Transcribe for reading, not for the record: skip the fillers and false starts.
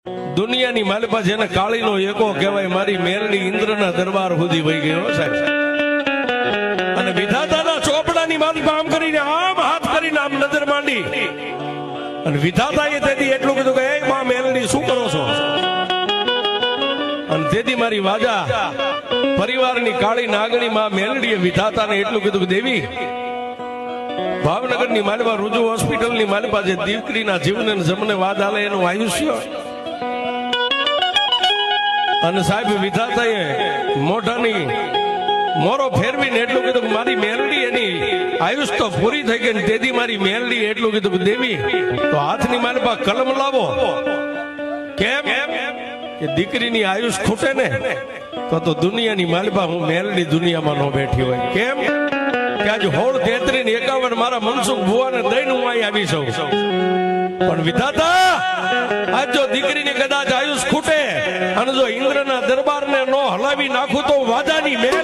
દુનિયાની માલપા જેને કાળીનો એકો કહેવાય, મારી મેલડી ઇન્દ્રના દરબાર સુધી વહી ગયો સાહેબ. અને વિધાતાના ચોપડાની માલપા આમ કરીને આમ હાથ કરીને આમ નજર માંડી અને વિધાતાએ તેથી એટલું કીધું કે એ માં મેલડી શું કરો છો? અને તેથી મારી વાજા પરિવારની કાળી નાગણી માં મેલડીએ વિધાતાને એટલું કીધું કે દેવી, ભાવનગરની માલપા રુજુ હોસ્પિટલની માલપા જે દીકરીના જીવને જમને વાદ આલે એનું આયુષ્ય. અને સાહેબ વિધાતાએ મોઢાની મોરો ફેરવીને એટલું કીધું કે મારી મેલડી એની આયુષ તો પૂરી થઈ ગઈ. તેથી મારી મેલડી એટલું કીધું કે દેવી, તો હાથની માલપા કલમ લાવો. કેમ કે દીકરીની આયુષ ખૂટે ને તો દુનિયાની માલપા હું મેલડી દુનિયામાં ન બેઠી હોય. કેમ કે આજ 16, 33, 51 મારા મનસુખ ભુવાને દઈને હું અહીં આવી છું. પણ વિધાતા, આજ જો દીકરીની કદાચ આયુષ ખૂટે અને જો ઇન્દ્રના દરબારને નો હલાવી નાખું તો વાજાની મેલ